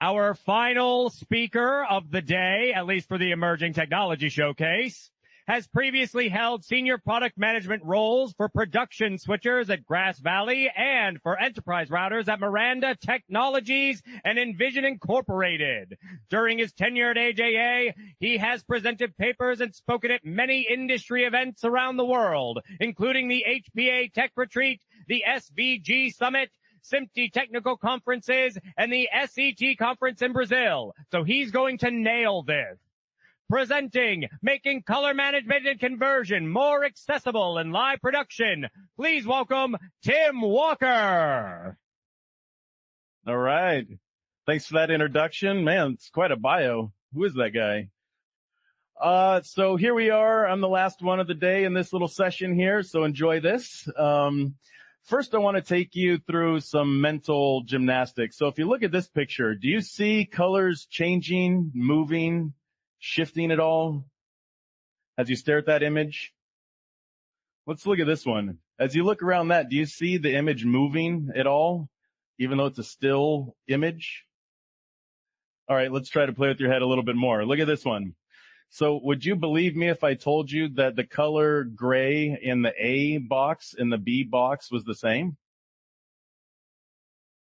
Our final speaker of the day, at least for the Emerging Technology Showcase, has previously held senior product management roles for production switchers at Grass Valley and for enterprise routers at Miranda Technologies and Envision Incorporated. During his tenure at AJA, he has presented papers and spoken at many industry events around the world, including the HPA Tech Retreat, the SVG Summit, SMPTE technical conferences, and the SET conference in Brazil. So he's going to nail this. Presenting Making Color Management and Conversion More Accessible in Live Production, please welcome Tim Walker. All right. Thanks for that introduction. Man, it's quite a bio. Who is that guy? So here we are. I'm the last one of the day in this little session here, so enjoy this. First, I want to take you through some mental gymnastics. So if you look at this picture, do you see colors changing, moving, shifting at all as you stare at that image? Let's look at this one. As you look around that, do you see the image moving at all, even though it's a still image? All right, let's try to play with your head a little bit more. Look at this one. So would you believe me if I told you that the color gray in the A box and the B box was the same?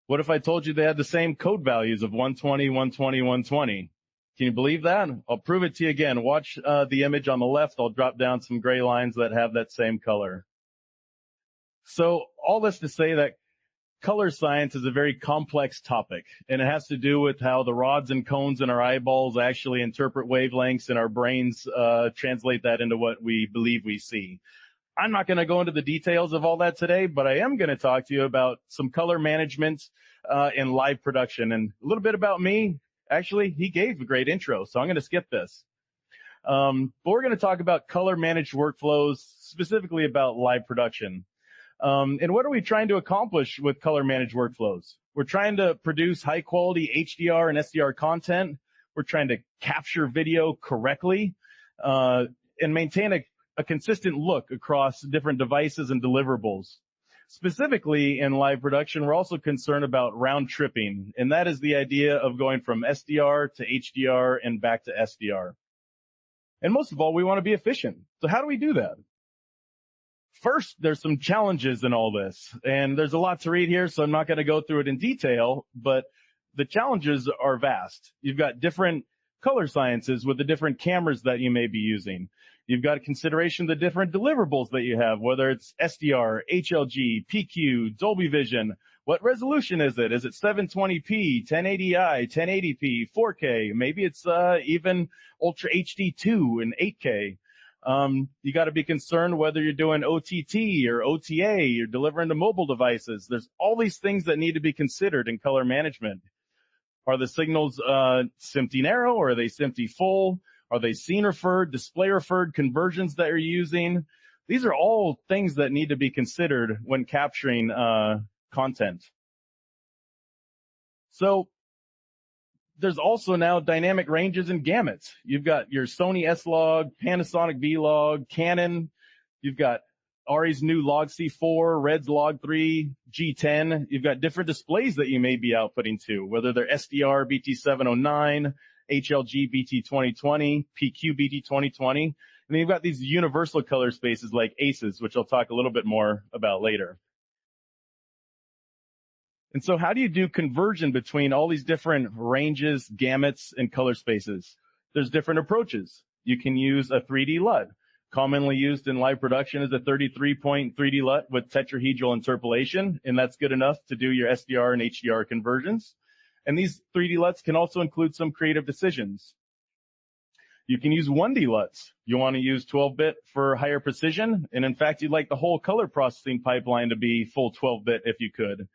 What if I told you they had the same code values of 120, 120, 120? Can you believe that? I'll prove it to you again. Watch the image on the left. I'll drop down some gray lines that have that same color. So all this to say that color science is a very complex topic, and it has to do with how the rods and cones in our eyeballs actually interpret wavelengths, and our brains translate that into what we believe we see. I'm not going to go into the details of all that today, but I am going to talk to you about some color management in live production, and a little bit about me. Actually, he gave a great intro, so I'm going to skip this. But we're going to talk about color managed workflows, specifically about live production. And what are we trying to accomplish with color managed workflows? We're trying to produce high quality HDR and SDR content. We're trying to capture video correctly, and maintain a consistent look across different devices and deliverables. Specifically in live production, we're also concerned about round tripping, and that is the idea of going from SDR to HDR and back to SDR. And most of all, we want to be efficient. So how do we do that? First, there's some challenges in all this, and there's a lot to read here, so I'm not going to go through it in detail, but the challenges are vast. You've got different color sciences with the different cameras that you may be using. You've got a consideration of the different deliverables that you have, whether it's SDR, HLG, PQ, Dolby Vision. What resolution is it? Is it 720p, 1080i, 1080p, 4K? Maybe it's even Ultra HD2 and 8K. You got to be concerned whether you're doing OTT or OTA, you're delivering to mobile devices. There's all these things that need to be considered in color management. Are the signals SMPTE narrow, or are they SMPTE full? Are they scene referred, display referred conversions that you're using? These are all things that need to be considered when capturing content. So there's also now dynamic ranges and gamuts. You've got your Sony S-Log, Panasonic V-Log, Canon. You've got Ari's new Log C4, Red's Log 3, G10. You've got different displays that you may be outputting to, whether they're SDR BT709, HLG BT2020, PQ BT2020. And then you've got these universal color spaces like ACES, which I'll talk a little bit more about later. And so how do you do conversion between all these different ranges, gamuts, and color spaces? There's different approaches. You can use a 3D LUT. Commonly used in live production is a 33-point 3D LUT with tetrahedral interpolation, and that's good enough to do your SDR and HDR conversions. And these 3D LUTs can also include some creative decisions. You can use 1D LUTs. You want to use 12-bit for higher precision, and in fact, you'd like the whole color processing pipeline to be full 12-bit if you could.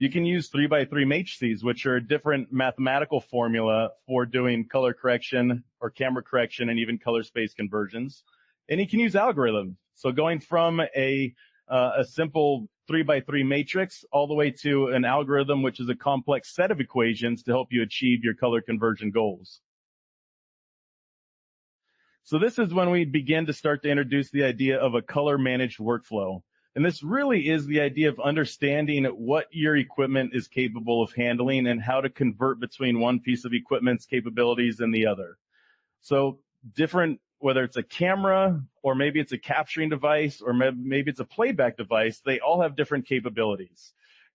You can use 3x3 matrices, which are a different mathematical formula for doing color correction or camera correction and even color space conversions. And you can use algorithms. So going from a simple 3x3 matrix all the way to an algorithm, which is a complex set of equations to help you achieve your color conversion goals. So this is when we begin to start to introduce the idea of a color managed workflow. And this really is the idea of understanding what your equipment is capable of handling and how to convert between one piece of equipment's capabilities and the other. So different, whether it's a camera or maybe it's a capturing device or maybe it's a playback device, they all have different capabilities.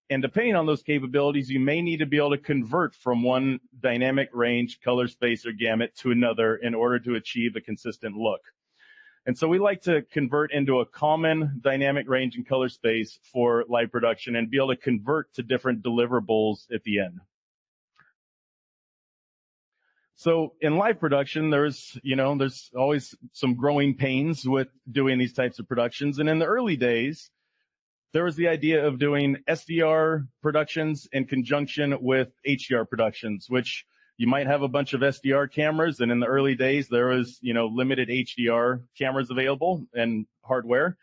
And depending on those capabilities, you may need to be able to convert from one dynamic range, color space, or gamut to another in order to achieve a consistent look. And so we like to convert into a common dynamic range and color space for live production and be able to convert to different deliverables at the end. So in live production, there's always some growing pains with doing these types of productions. And in the early days, there was the idea of doing SDR productions in conjunction with HDR productions, which you might have a bunch of SDR cameras, and in the early days, there was, limited HDR cameras available and hardware.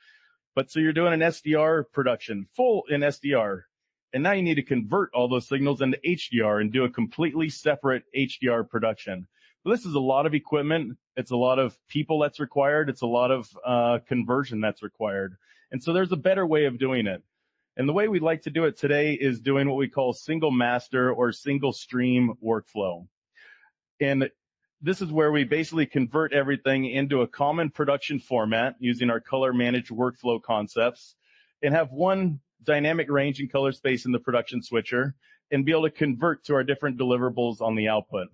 But so you're doing an SDR production, full in SDR, and now you need to convert all those signals into HDR and do a completely separate HDR production. So this is a lot of equipment. It's a lot of people that's required. It's a lot of conversion that's required. And so there's a better way of doing it. And the way we'd like to do it today is doing what we call single master or single stream workflow. And this is where we basically convert everything into a common production format using our color managed workflow concepts and have one dynamic range and color space in the production switcher and be able to convert to our different deliverables on the output.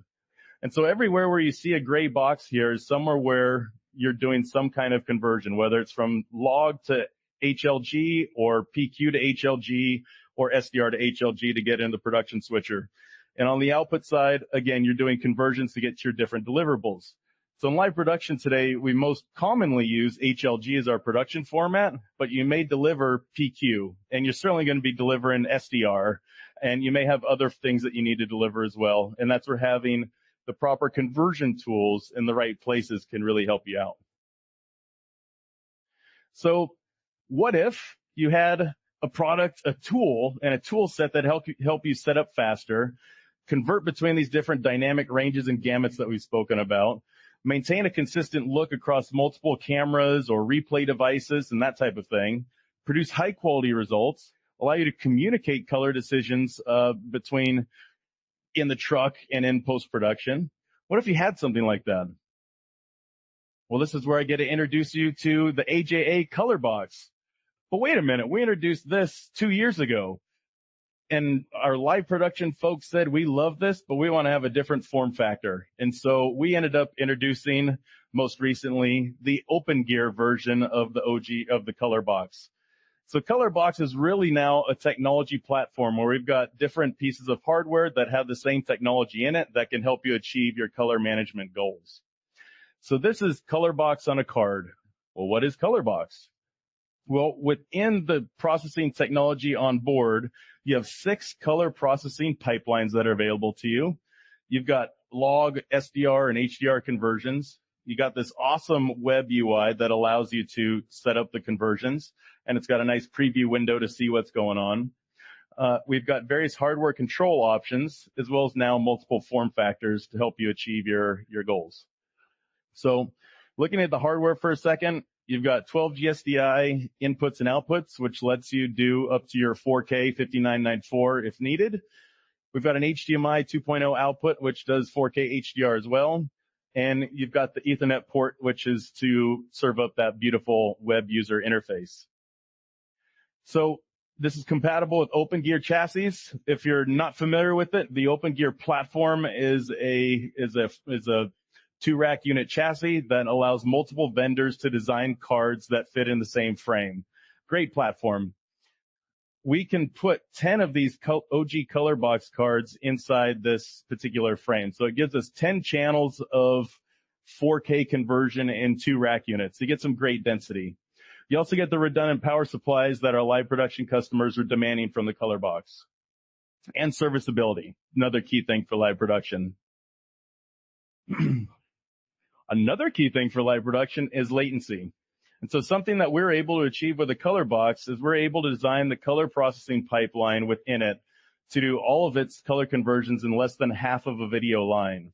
And so everywhere where you see a gray box here is somewhere where you're doing some kind of conversion, whether it's from log to HLG or PQ to HLG or SDR to HLG to get in the production switcher. And on the output side, again, you're doing conversions to get to your different deliverables. So in live production today, we most commonly use HLG as our production format, but you may deliver PQ, and you're certainly going to be delivering SDR, and you may have other things that you need to deliver as well. And that's where having the proper conversion tools in the right places can really help you out. So what if you had a product, a tool, and a tool set that help you set up faster, convert between these different dynamic ranges and gamuts that we've spoken about, maintain a consistent look across multiple cameras or replay devices and that type of thing, produce high quality results, allow you to communicate color decisions between in the truck and in post-production. What if you had something like that? Well, this is where I get to introduce you to the AJA Color Box. But wait a minute, we introduced this 2 years ago, and our live production folks said we love this, but we want to have a different form factor. And so we ended up introducing most recently the Open Gear version of the of the Color Box. So Color Box is really now a technology platform where we've got different pieces of hardware that have the same technology in it that can help you achieve your color management goals. So this is Color Box on a card. Well, what is Color Box? Well, within the processing technology on board, you have 6 color processing pipelines that are available to you. You've got log, SDR, and HDR conversions. You got this awesome web UI that allows you to set up the conversions, and it's got a nice preview window to see what's going on. We've got various hardware control options, as well as now multiple form factors to help you achieve your goals. So looking at the hardware for a second, you've got 12 GSDI inputs and outputs, which lets you do up to your 4K 5994 if needed. We've got an HDMI 2.0 output, which does 4K HDR as well. And you've got the Ethernet port, which is to serve up that beautiful web user interface. So this is compatible with Open Gear chassis. If you're not familiar with it, the Open Gear platform is a 2-rack unit chassis that allows multiple vendors to design cards that fit in the same frame. Great platform. We can put 10 of these OG Color Box cards inside this particular frame. So it gives us 10 channels of 4K conversion in 2 rack units. You get some great density. You also get the redundant power supplies that our live production customers are demanding from the Color Box. And serviceability, another key thing for live production. Another key thing for live production is latency. And so something that we're able to achieve with the Color Box is we're able to design the color processing pipeline within it to do all of its color conversions in less than half of a video line.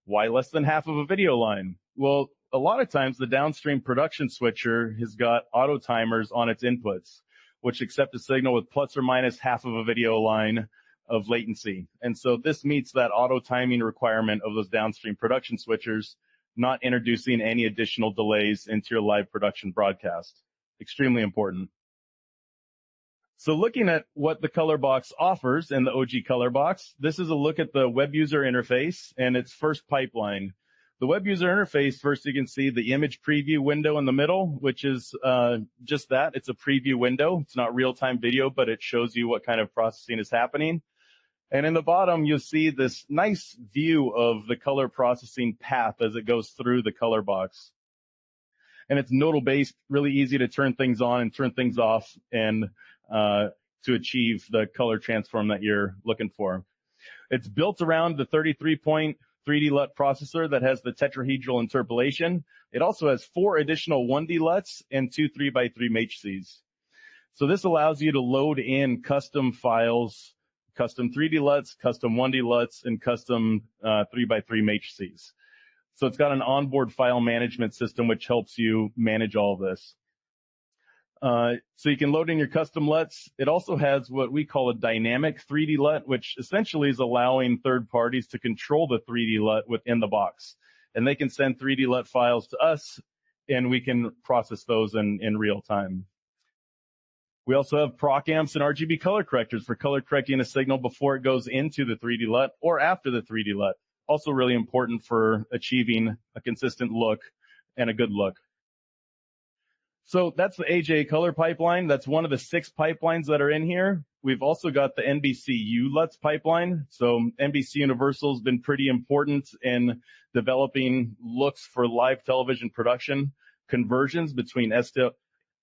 Why less than half of a video line? Well, a lot of times the downstream production switcher has got auto timers on its inputs, which accept a signal with plus or minus half of a video line of latency. And so this meets that auto timing requirement of those downstream production switchers, not introducing any additional delays into your live production broadcast. Extremely important. So looking at what the ColorBox offers in the OG ColorBox, this is a look at the web user interface and its first pipeline. The web user interface, first you can see the image preview window in the middle, which is just that. It's a preview window. It's not real-time video, but it shows you what kind of processing is happening. And in the bottom, you'll see this nice view of the color processing path as it goes through the ColorBox. And it's nodal-based, really easy to turn things on and turn things off and to achieve the color transform that you're looking for. It's built around the 33-point 3D LUT processor that has the tetrahedral interpolation. It also has 4 additional 1D LUTs and 2 3x3 matrices. So this allows you to load in custom files, custom 3D LUTs, custom 1D LUTs, and custom 3x3 matrices. So it's got an onboard file management system which helps you manage all of this. So you can load in your custom LUTs. It also has what we call a dynamic 3D LUT, which essentially is allowing third parties to control the 3D LUT within the box. And they can send 3D LUT files to us, and we can process those in real time. We also have proc amps and RGB color correctors for color correcting a signal before it goes into the 3D LUT or after the 3D LUT. Also really important for achieving a consistent look and a good look. So that's the AJA color pipeline. That's one of the 6 pipelines that are in here. We've also got the NBCU LUTs pipeline. So NBC Universal has been pretty important in developing looks for live television production conversions between SDR,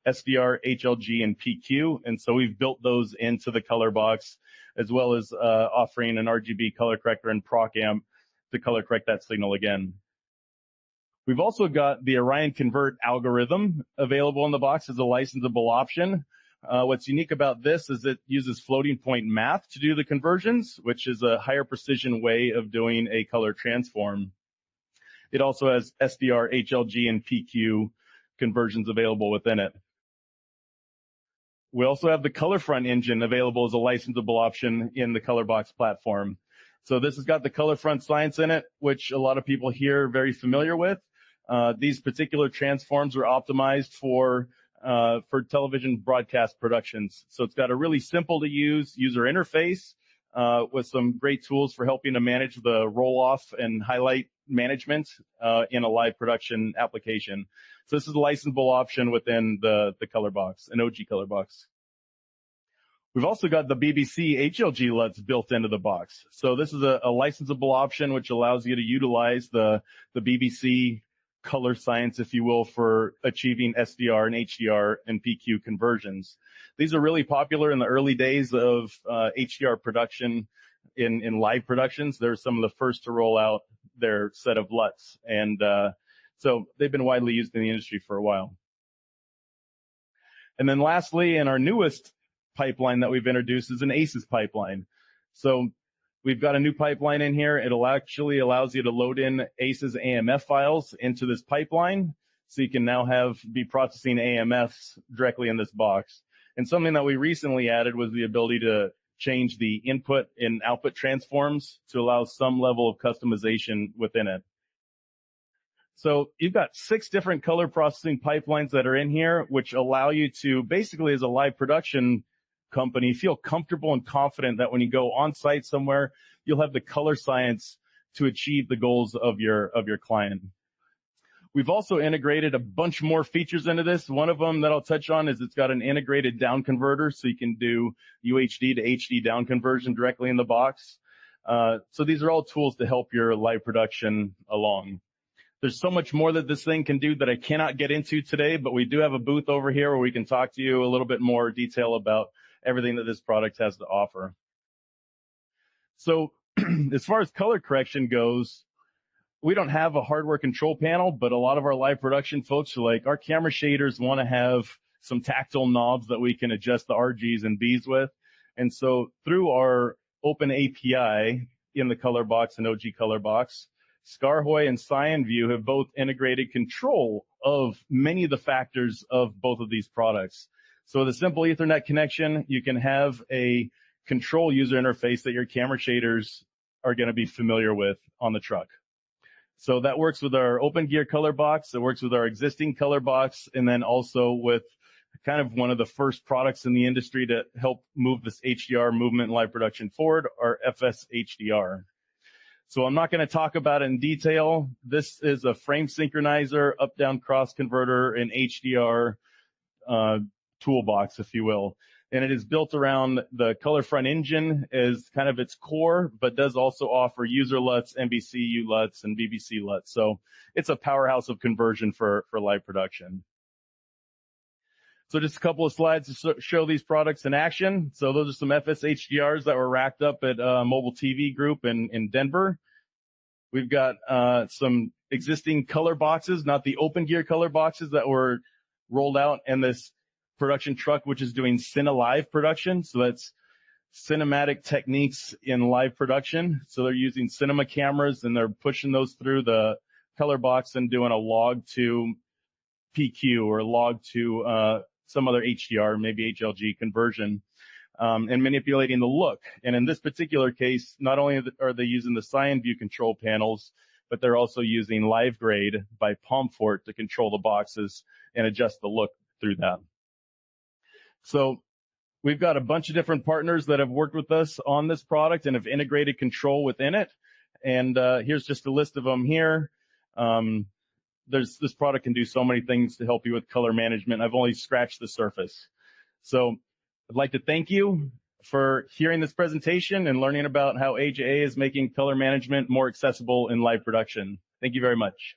HLG, and PQ. And so we've built those into the ColorBox, as well as offering an RGB color corrector and proc amp to color correct that signal again. We've also got the Orion Convert algorithm available in the box as a licensable option. What's unique about this is it uses floating point math to do the conversions, which is a higher precision way of doing a color transform. It also has SDR, HLG, and PQ conversions available within it. We also have the ColorFront engine available as a licensable option in the ColorBox platform. So this has got the ColorFront science in it, which a lot of people here are very familiar with. These particular transforms are optimized for television broadcast productions. So it's got a really simple to use user interface with some great tools for helping to manage the roll-off and highlight management in a live production application. So this is a licensable option within the ColorBox, an OG ColorBox. We've also got the BBC HLG LUTs built into the box. So this is a licensable option which allows you to utilize the BBC color science, if you will, for achieving SDR and HDR and PQ conversions. These are really popular in the early days of HDR production in live productions. They're some of the first to roll out their set of LUTs. And so they've been widely used in the industry for a while. And then lastly, in our newest pipeline that we've introduced is an ACES pipeline. So we've got a new pipeline in here. It actually allows you to load in ACES AMF files into this pipeline. So you can now be processing AMFs directly in this box. And something that we recently added was the ability to change the input and output transforms to allow some level of customization within it. So you've got 6 different color processing pipelines that are in here, which allow you to basically, as a live production company, feel comfortable and confident that when you go on site somewhere, you'll have the color science to achieve the goals of your client. We've also integrated a bunch more features into this. One of them that I'll touch on is it's got an integrated down converter, so you can do UHD to HD down conversion directly in the box. So these are all tools to help your live production along. There's so much more that this thing can do that I cannot get into today, but we do have a booth over here where we can talk to you a little bit more detail about everything that this product has to offer. So as far as color correction goes, we don't have a hardware control panel, but a lot of our live production folks are like, our camera shaders want to have some tactile knobs that we can adjust the RGs and Bs with. And so through our open API in the ColorBox and OG ColorBox, Scarhoy and CyanView have both integrated control of many of the factors of both of these products. So with a simple Ethernet connection, you can have a control user interface that your camera shaders are going to be familiar with on the truck. So that works with our OpenGear color box. It works with our existing color box, and then also with kind of one of the first products in the industry to help move this HDR movement in live production forward, our FS HDR. So I'm not going to talk about it in detail. This is a frame synchronizer, up-down cross converter, and HDR toolbox, if you will. And it is built around the ColorFront engine as kind of its core, but does also offer user LUTs, NBCU LUTs, and BBC LUTs. So it's a powerhouse of conversion for live production. So just a couple of slides to show these products in action. So those are some FS HDRs that were racked up at Mobile TV Group in Denver. We've got some existing color boxes, not the OpenGear color boxes that were rolled out in this production truck, which is doing CineLive production. So that's cinematic techniques in live production. So they're using cinema cameras and they're pushing those through the color box and doing a log to PQ or log to some other HDR, maybe HLG conversion, and manipulating the look. And in this particular case, not only are they using the CyanView control panels, but they're also using LiveGrade by Pomfort to control the boxes and adjust the look through that. So we've got a bunch of different partners that have worked with us on this product and have integrated control within it. And here's just a list of them here. This product can do so many things to help you with color management. I've only scratched the surface. So I'd like to thank you for hearing this presentation and learning about how AJA is making color management more accessible in live production. Thank you very much.